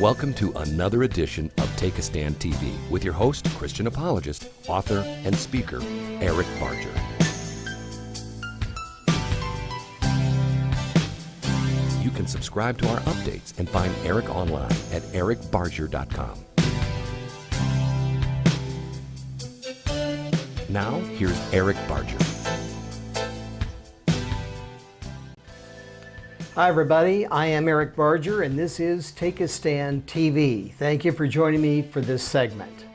Welcome to another edition of Take a Stand TV with your host, Christian apologist, author, and speaker, Eric Barger. You can subscribe to our updates and find Eric online at ericbarger.com. Now, here's Eric Barger. Hi everybody, I am Eric Barger and this is Take a Stand TV. Thank you for joining me for this segment.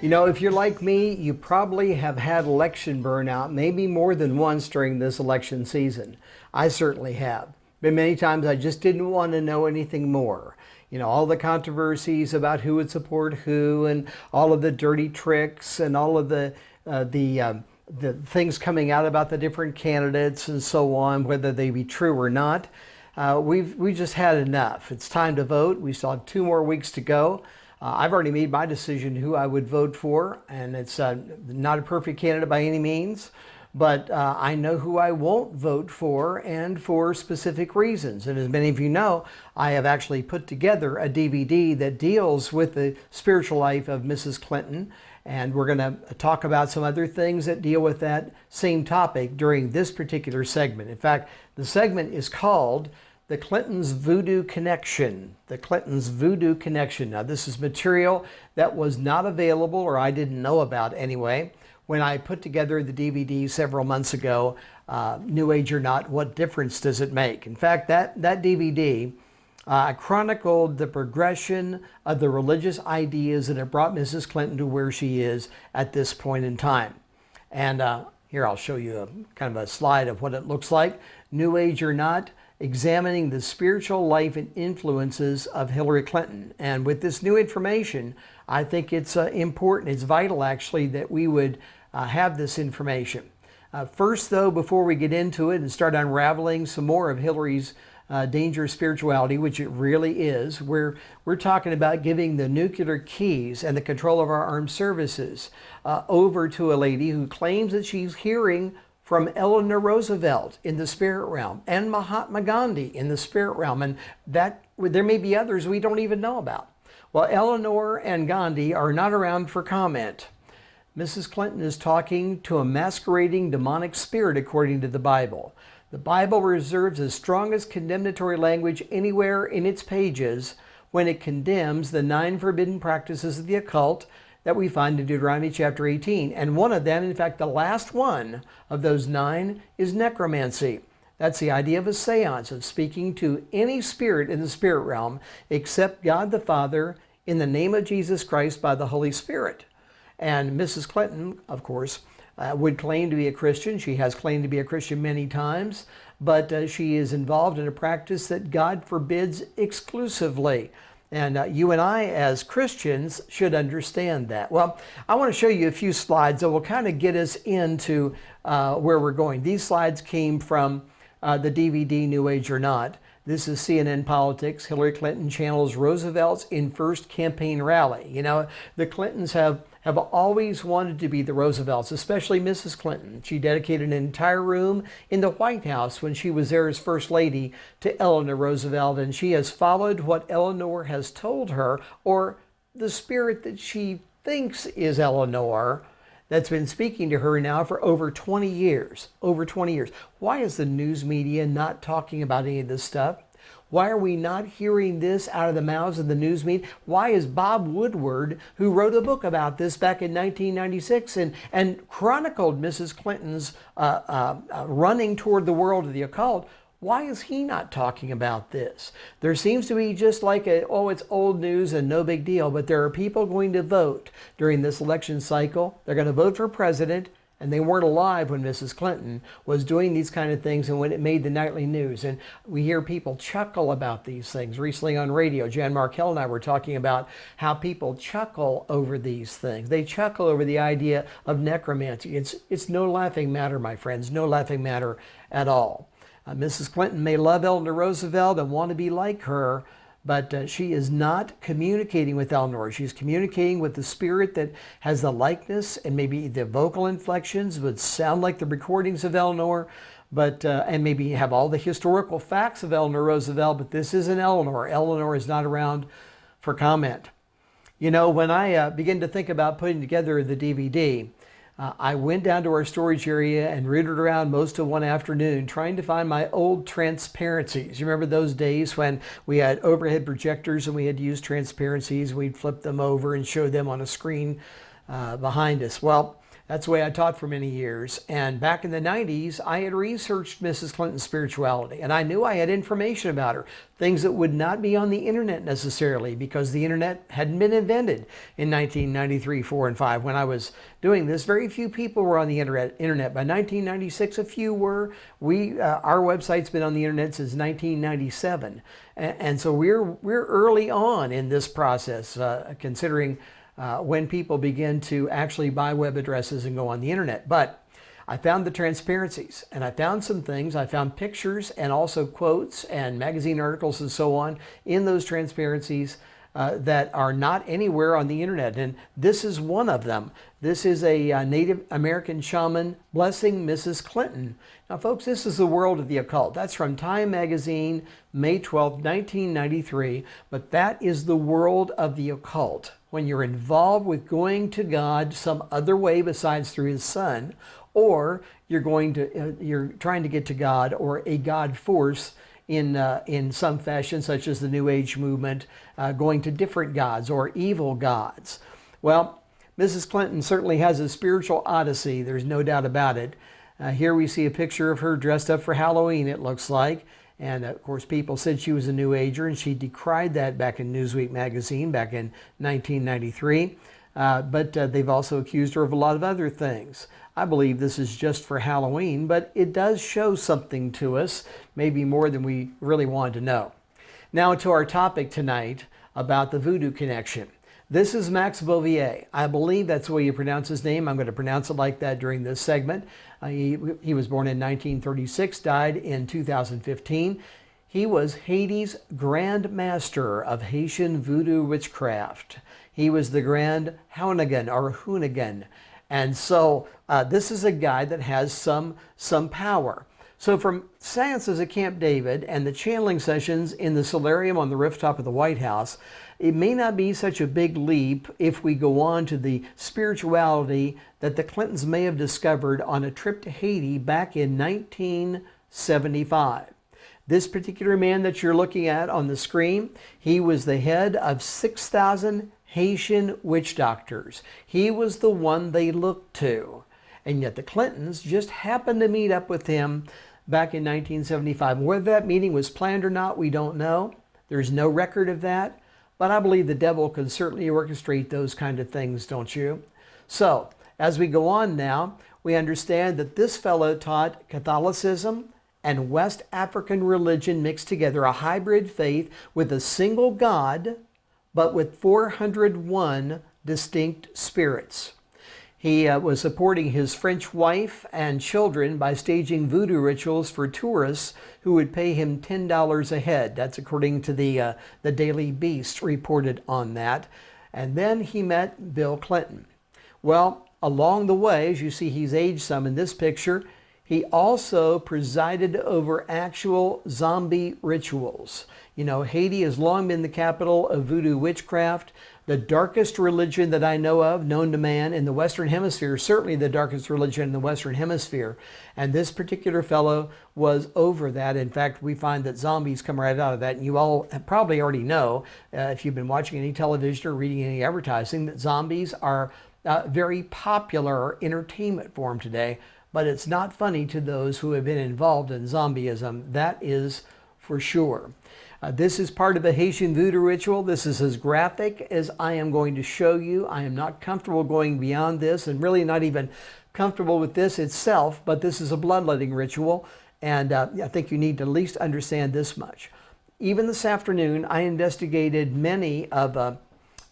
You know, if you're like me, you probably have had election burnout maybe more than once during this election season. I certainly have. But many times I just didn't want to know anything more. You know, all the controversies about who would support who and all of the dirty tricks and all of the things coming out about the different candidates and so on, whether they be true or not. We just had enough. It's time to vote. We still have 2 more weeks to go. I've already made my decision who I would vote for, and it's not a perfect candidate by any means, but I know who I won't vote for, and for specific reasons. And as many of you know, I have actually put together a DVD that deals with the spiritual life of Mrs. Clinton, and we're going to talk about some other things that deal with that same topic during this particular segment. In fact, the segment is called The Clintons' Voodoo Connection. The Clintons' Voodoo Connection. Now, this is material that was not available, or I didn't know about anyway, when I put together the DVD several months ago, New Age or Not, What Difference Does It Make? In fact, that DVD chronicled the progression of the religious ideas that have brought Mrs. Clinton to where she is at this point in time. And here I'll show you kind of a slide of what it looks like. New Age or Not, examining the spiritual life and influences of Hillary Clinton. And with this new information, I think it's important, it's vital actually, that we would have this information. First though, before we get into it and start unraveling some more of Hillary's dangerous spirituality, which it really is, we're talking about giving the nuclear keys and the control of our armed services over to a lady who claims that she's hearing from Eleanor Roosevelt in the spirit realm and Mahatma Gandhi in the spirit realm, and that there may be others we don't even know about. Well, Eleanor and Gandhi are not around for comment. Mrs. Clinton is talking to a masquerading demonic spirit according to the Bible. The Bible reserves the strongest condemnatory language anywhere in its pages when it condemns the 9 forbidden practices of the occult that we find in Deuteronomy chapter 18. And one of them, in fact, the last one of those 9, is necromancy. That's the idea of a seance, of speaking to any spirit in the spirit realm except God the Father in the name of Jesus Christ by the Holy Spirit. And Mrs. Clinton, of course, would claim to be a Christian. She has claimed to be a Christian many times, but she is involved in a practice that God forbids exclusively. And you and I as Christians should understand that. Well, I want to show you a few slides that will kind of get us into where we're going. These slides came from the DVD New Age or Not. This is CNN Politics. Hillary Clinton channels Roosevelt's in first campaign rally. You know, the Clintons have always wanted to be the Roosevelts, especially Mrs. Clinton. She dedicated an entire room in the White House when she was there as First Lady to Eleanor Roosevelt, and she has followed what Eleanor has told her, or the spirit that she thinks is Eleanor, that's been speaking to her now for over 20 years. Over 20 years. Why is the news media not talking about any of this stuff? Why are we not hearing this out of the mouths of the news media? Why is Bob Woodward, who wrote a book about this back in 1996 and chronicled Mrs. Clinton's running toward the world of the occult, why is he not talking about this? There seems to be just like it's old news and no big deal, but there are people going to vote during this election cycle. They're going to vote for president, and they weren't alive when Mrs. Clinton was doing these kind of things and when it made the nightly news. And we hear people chuckle about these things. Recently on radio, Jan Markell and I were talking about how people chuckle over these things. They chuckle over the idea of necromancy. It's no laughing matter, my friends, no laughing matter at all. Mrs. Clinton may love Eleanor Roosevelt and want to be like her, but she is not communicating with Eleanor. She's communicating with the spirit that has the likeness, and maybe the vocal inflections would sound like the recordings of Eleanor, but and maybe have all the historical facts of Eleanor Roosevelt, but this isn't Eleanor. Eleanor is not around for comment. You know, when I began to think about putting together the DVD, I went down to our storage area and rooted around most of one afternoon trying to find my old transparencies. You remember those days when we had overhead projectors and we had to use transparencies? We'd flip them over and show them on a screen behind us. Well, that's the way I taught for many years. And back in the 90s, I had researched Mrs. Clinton's spirituality, and I knew I had information about her, things that would not be on the internet necessarily, because the internet hadn't been invented in 1993, 4, and 5. When I was doing this, very few people were on the internet. By 1996, a few were. Our website's been on the internet since 1997. And so we're early on in this process, considering when people begin to actually buy web addresses and go on the internet. But I found the transparencies, and I found some things. I found pictures and also quotes and magazine articles and so on in those transparencies that are not anywhere on the internet. And this is one of them. This is a Native American shaman blessing Mrs. Clinton. Now, folks, this is the world of the occult. That's from Time magazine, May 12, 1993. But that is the world of the occult. When you're involved with going to God some other way besides through His Son, or you're trying to get to God or a God force in some fashion, such as the New Age movement, going to different gods or evil gods. Well, Mrs. Clinton certainly has a spiritual odyssey. There's no doubt about it. Here we see a picture of her dressed up for Halloween, it looks like. And of course, people said she was a New Ager, and she decried that back in Newsweek magazine back in 1993. But they've also accused her of a lot of other things. I believe this is just for Halloween, but it does show something to us, maybe more than we really wanted to know. Now to our topic tonight about the voodoo connection. This is Max Beauvier. I believe that's the way you pronounce his name. I'm going to pronounce it like that during this segment. He was born in 1936, died in 2015. He was Haiti's Grand Master of Haitian Voodoo witchcraft. He was the Grand Houngan. And so this is a guy that has some power. So from seances at Camp David and the channeling sessions in the solarium on the rooftop of the White House, it may not be such a big leap if we go on to the spirituality that the Clintons may have discovered on a trip to Haiti back in 1975. This particular man that you're looking at on the screen, he was the head of 6,000 Haitian witch doctors. He was the one they looked to. And yet the Clintons just happened to meet up with him back in 1975. Whether that meeting was planned or not, we don't know. There's no record of that. But I believe the devil can certainly orchestrate those kind of things, don't you? So, as we go on now, we understand that this fellow taught Catholicism and West African religion mixed together, a hybrid faith with a single God, but with 401 distinct spirits. He was supporting his French wife and children by staging voodoo rituals for tourists who would pay him $10 a head. That's according to the Daily Beast reported on that. And then he met Bill Clinton. Well, along the way, as you see, he's aged some in this picture. He also presided over actual zombie rituals. You know, Haiti has long been the capital of voodoo witchcraft. The darkest religion that I know of, known to man in the Western Hemisphere, certainly the darkest religion in the Western Hemisphere. And this particular fellow was over that. In fact, we find that zombies come right out of that. And you all probably already know, if you've been watching any television or reading any advertising, that zombies are a very popular entertainment form today. But it's not funny to those who have been involved in zombieism. That is for sure. This is part of the Haitian voodoo ritual. This is as graphic as I am going to show you. I am not comfortable going beyond this, and really not even comfortable with this itself, but this is a bloodletting ritual, and I think you need to at least understand this much. Even this afternoon, I investigated many of the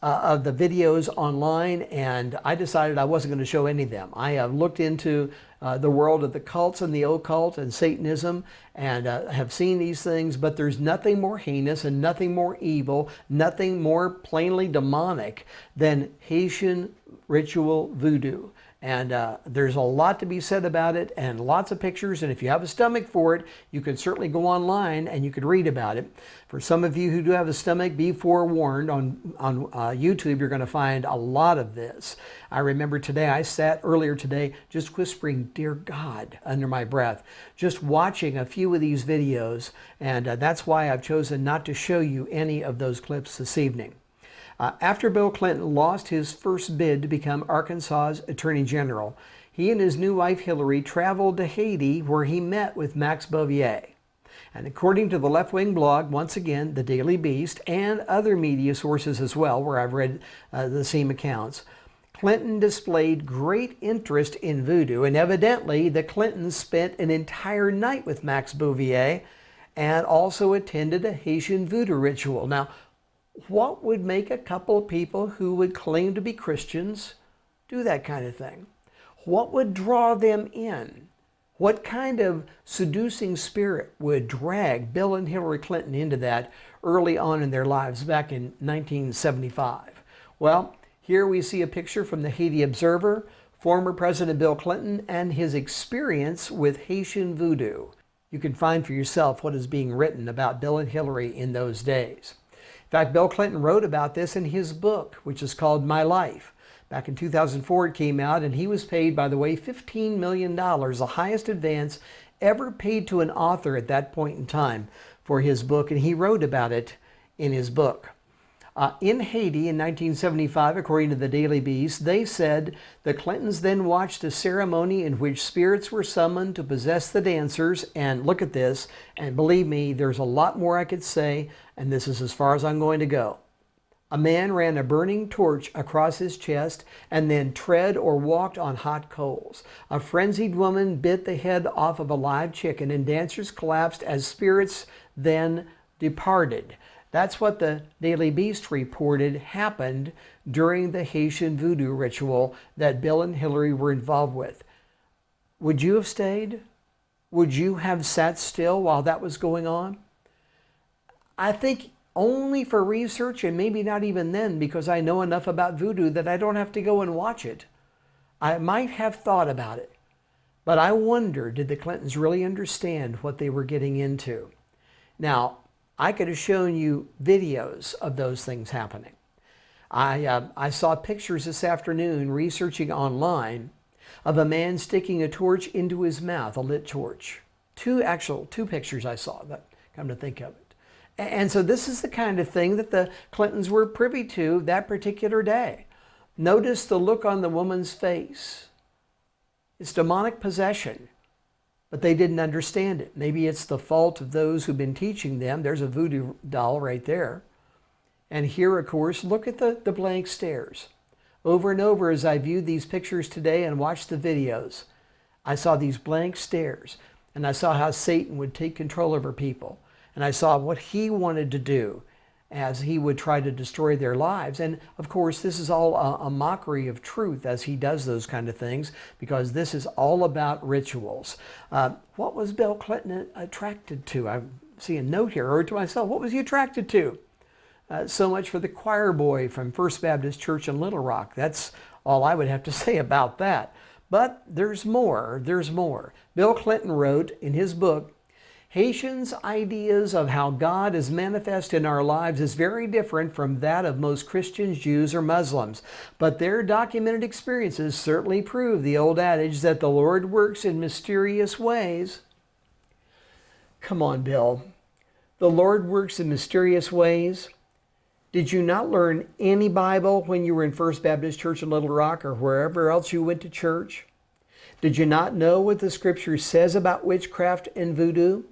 videos online, and I decided I wasn't going to show any of them. I have looked into the world of the cults and the occult and Satanism, and have seen these things, but there's nothing more heinous and nothing more evil, nothing more plainly demonic than Haitian ritual voodoo. And there's a lot to be said about it and lots of pictures. And if you have a stomach for it, you can certainly go online and you could read about it. For some of you who do have a stomach, be forewarned. On YouTube, you're going to find a lot of this. I remember today, I sat earlier today just whispering, "Dear God," under my breath, just watching a few of these videos. And that's why I've chosen not to show you any of those clips this evening. After Bill Clinton lost his first bid to become Arkansas's Attorney General, he and his new wife Hillary traveled to Haiti, where he met with Max Beauvier. And according to the left-wing blog, once again, the Daily Beast, and other media sources as well, where I've read the same accounts, Clinton displayed great interest in voodoo, and evidently the Clintons spent an entire night with Max Beauvier and also attended a Haitian Voodoo ritual. Now, what would make a couple of people who would claim to be Christians do that kind of thing? What would draw them in? What kind of seducing spirit would drag Bill and Hillary Clinton into that early on in their lives back in 1975? Well, here we see a picture from the Haiti Observer, former President Bill Clinton and his experience with Haitian Voodoo. You can find for yourself what is being written about Bill and Hillary in those days. In fact, Bill Clinton wrote about this in his book, which is called My Life. Back in 2004, it came out, and he was paid, by the way, $15 million, the highest advance ever paid to an author at that point in time for his book, and he wrote about it in his book. In Haiti in 1975, according to the Daily Beast, they said the Clintons then watched a ceremony in which spirits were summoned to possess the dancers. And look at this, and believe me, there's a lot more I could say, and this is as far as I'm going to go. A man ran a burning torch across his chest and then tread or walked on hot coals. A frenzied woman bit the head off of a live chicken, and dancers collapsed as spirits then departed. That's what the Daily Beast reported happened during the Haitian Voodoo ritual that Bill and Hillary were involved with. Would you have stayed? Would you have sat still while that was going on? I think only for research, and maybe not even then, because I know enough about voodoo that I don't have to go and watch it. I might have thought about it, but I wonder, did the Clintons really understand what they were getting into? Now, I could have shown you videos of those things happening. I saw pictures this afternoon researching online of a man sticking a torch into his mouth, a lit torch. Two pictures I saw, that come to think of it. And so this is the kind of thing that the Clintons were privy to that particular day. Notice the look on the woman's face. It's demonic possession. But they didn't understand it. Maybe it's the fault of those who've been teaching them. There's a voodoo doll right there. And here, of course, look at the blank stares. Over and over as I viewed these pictures today and watched the videos, I saw these blank stares. And I saw how Satan would take control over people. And I saw what he wanted to do as he would try to destroy their lives. And of course, this is all a mockery of truth as he does those kind of things, because this is all about rituals. What was Bill Clinton attracted to? I see a note here, or to myself, what was he attracted to? So much for the choir boy from First Baptist Church in Little Rock. That's all I would have to say about that. But there's more, there's more. Bill Clinton wrote in his book, Haitians' ideas of how God is manifest in our lives is very different from that of most Christians, Jews, or Muslims. But their documented experiences certainly prove the old adage that the Lord works in mysterious ways. Come on, Bill. The Lord works in mysterious ways. Did you not learn any Bible when you were in First Baptist Church in Little Rock or wherever else you went to church? Did you not know what the Scripture says about witchcraft and voodoo?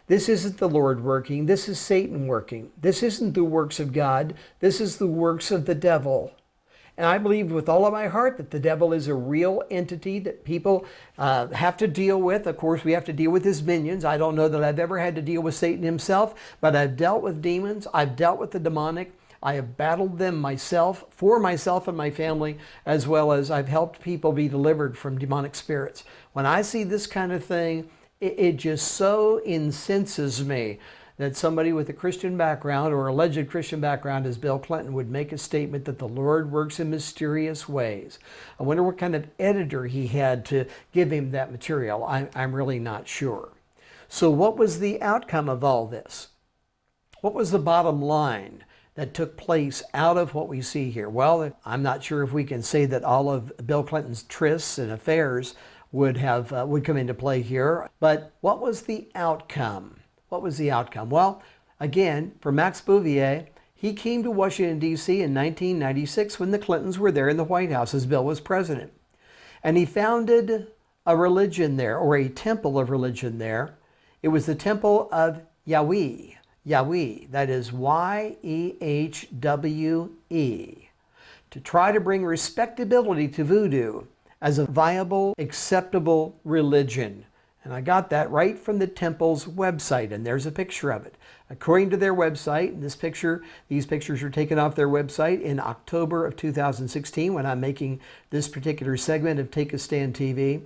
This isn't the Lord working. This is Satan working. This isn't the works of God. This is the works of the devil. And I believe with all of my heart that the devil is a real entity that people have to deal with. Of course, we have to deal with his minions. I don't know that I've ever had to deal with Satan himself, but I've dealt with demons. I've dealt with the demonic. I have battled them myself, for myself and my family, as well as I've helped people be delivered from demonic spirits. When I see this kind of thing, it just so incenses me that somebody with a Christian background or alleged Christian background as Bill Clinton would make a statement that the Lord works in mysterious ways. I wonder what kind of editor he had to give him that material. I'm really not sure. So what was the outcome of all this? What was the bottom line that took place out of what we see here? Well, I'm not sure if we can say that all of Bill Clinton's trysts and affairs would come into play here, but what was the outcome? What was the outcome? Well, again, for Max Beauvoir, he came to Washington, D.C. in 1996 when the Clintons were there in the White House as Bill was president. And he founded a religion there, or a temple of religion there. It was the Temple of Yahweh. Yahweh, that is Y-E-H-W-E, to try to bring respectability to voodoo as a viable, acceptable religion. And I got that right from the temple's website, and there's a picture of it. According to their website, and these pictures were taken off their website in October of 2016 when I'm making this particular segment of Take a Stand TV.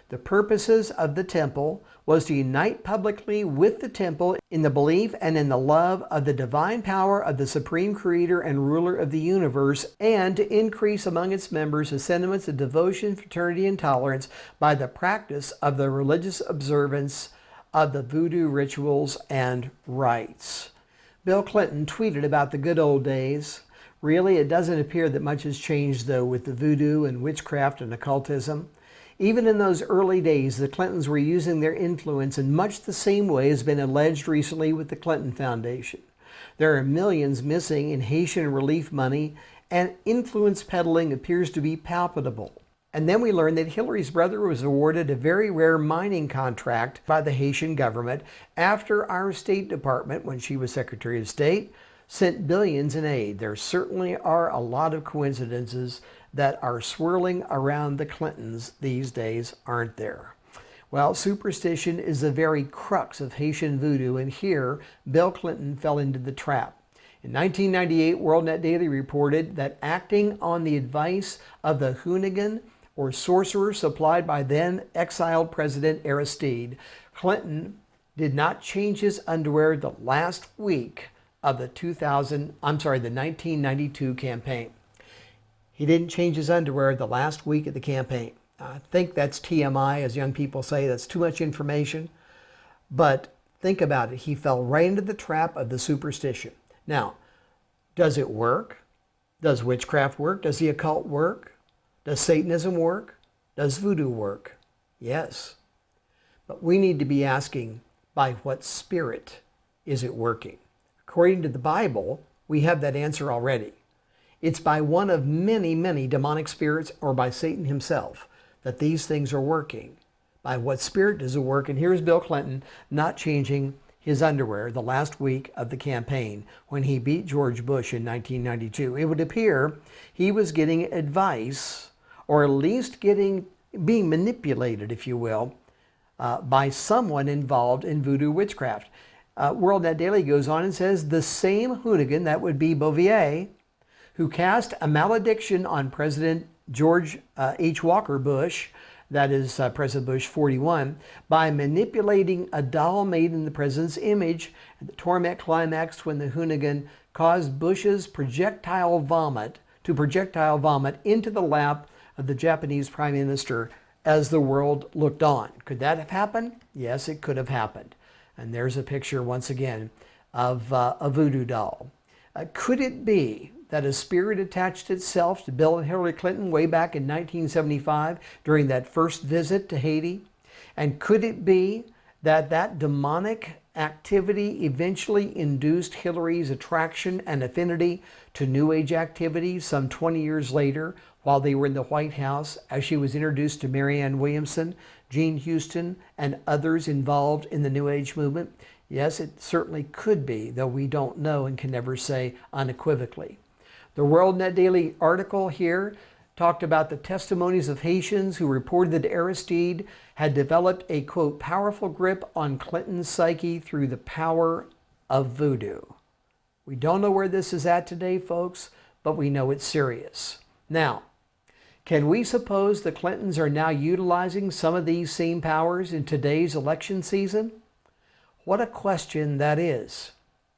The purposes of the temple was to unite publicly with the temple in the belief and in the love of the divine power of the supreme creator and ruler of the universe, and to increase among its members the sentiments of devotion, fraternity, and tolerance by the practice of the religious observance of the voodoo rituals and rites. Bill Clinton tweeted about the good old days. Really, it doesn't appear that much has changed, though, with the voodoo and witchcraft and occultism. Even in those early days, the Clintons were using their influence in much the same way as been alleged recently with the Clinton Foundation. There are millions missing in Haitian relief money, and influence peddling appears to be palpable. And then we learned that Hillary's brother was awarded a very rare mining contract by the Haitian government after our State Department, when she was Secretary of State, sent billions in aid. There certainly are a lot of coincidences that are swirling around the Clintons these days, aren't there? Well, superstition is the very crux of Haitian voodoo, and here Bill Clinton fell into the trap. In 1998, WorldNetDaily reported that acting on the advice of the Houngan, or sorcerer supplied by then exiled President Aristide, Clinton did not change his underwear the last week of the 1992 campaign. He didn't change his underwear the last week of the campaign. I think that's TMI, as young people say. That's too much information. But think about it. He fell right into the trap of the superstition. Now, does it work? Does witchcraft work? Does the occult work? Does Satanism work? Does voodoo work? Yes. But we need to be asking, by what spirit is it working? According to the Bible, we have that answer already. It's by one of many, many demonic spirits, or by Satan himself, that these things are working. By what spirit does it work? And here's Bill Clinton not changing his underwear the last week of the campaign when he beat George Bush in 1992. It would appear he was getting advice, or at least being manipulated, if you will, by someone involved in voodoo witchcraft. WorldNetDaily goes on and says the same Houngan, that would be Bouvier, who cast a malediction on President George H. Walker Bush, that is President Bush 41, by manipulating a doll made in the president's image. And the torment climaxed when the Houngan caused Bush's projectile vomit into the lap of the Japanese Prime Minister as the world looked on. Could that have happened? Yes, it could have happened. And there's a picture, once again, of a voodoo doll. Could it be that a spirit attached itself to Bill and Hillary Clinton way back in 1975 during that first visit to Haiti? And could it be that that demonic activity eventually induced Hillary's attraction and affinity to New Age activities some 20 years later while they were in the White House, as she was introduced to Marianne Williamson, Jean Houston, and others involved in the New Age movement? Yes, it certainly could be, though we don't know and can never say unequivocally. The WorldNetDaily article here talked about the testimonies of Haitians who reported that Aristide had developed a, quote, powerful grip on Clinton's psyche through the power of voodoo. We don't know where this is at today, folks, but we know it's serious. Now, can we suppose the Clintons are now utilizing some of these same powers in today's election season? What a question that is.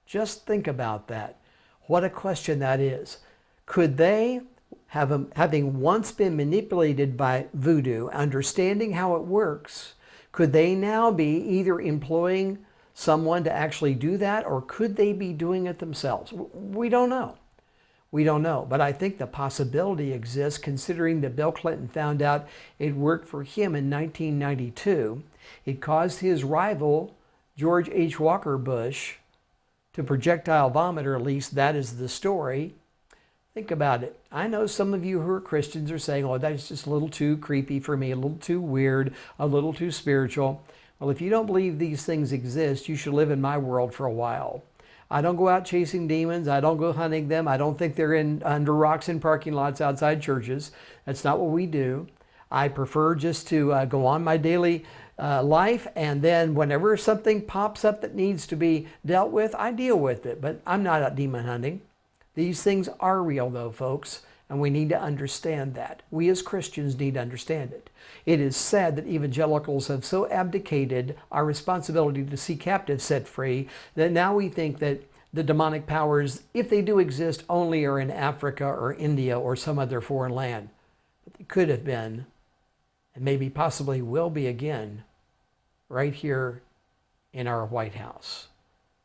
Just think about that. What a question that is. Could they, having once been manipulated by voodoo, understanding how it works, could they now be either employing someone to actually do that, or could they be doing it themselves? We don't know. We don't know. But I think the possibility exists, considering that Bill Clinton found out it worked for him in 1992. It caused his rival, George H. Walker Bush, to projectile vomit, or at least that is the story. Think about it. I know some of you who are Christians are saying, oh, that's just a little too creepy for me, a little too weird, a little too spiritual. Well, if you don't believe these things exist, you should live in my world for a while. I don't go out chasing demons. I don't go hunting them. I don't think they're under rocks in parking lots outside churches. That's not what we do. I prefer just to go on my daily life, and then whenever something pops up that needs to be dealt with, I deal with it. But I'm not out demon hunting. These things are real, though, folks, and we need to understand that. We as Christians need to understand it. It is sad that evangelicals have so abdicated our responsibility to see captives set free that now we think that the demonic powers, if they do exist, only are in Africa or India or some other foreign land. But they could have been, and maybe possibly will be again, right here in our White House.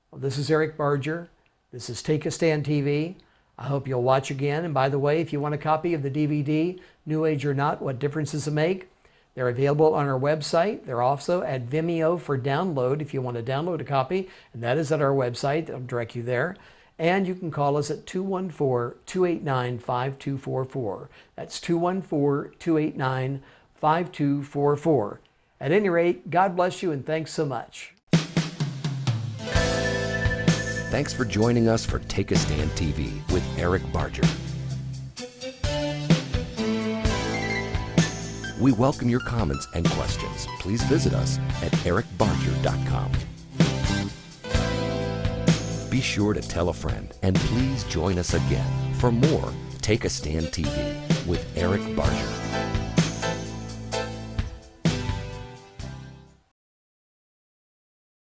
Well, this is Eric Barger. This is Take a Stand TV. I hope you'll watch again. And by the way, if you want a copy of the DVD, New Age or Not, What Difference Does It Make? They're available on our website. They're also at Vimeo for download if you want to download a copy, and that is at our website. I'll direct you there. And you can call us at 214-289-5244. That's 214-289-5244. At any rate, God bless you and thanks so much. Thanks for joining us for Take a Stand TV with Eric Barger. We welcome your comments and questions. Please visit us at ericbarger.com. Be sure to tell a friend, and please join us again for more Take a Stand TV with Eric Barger.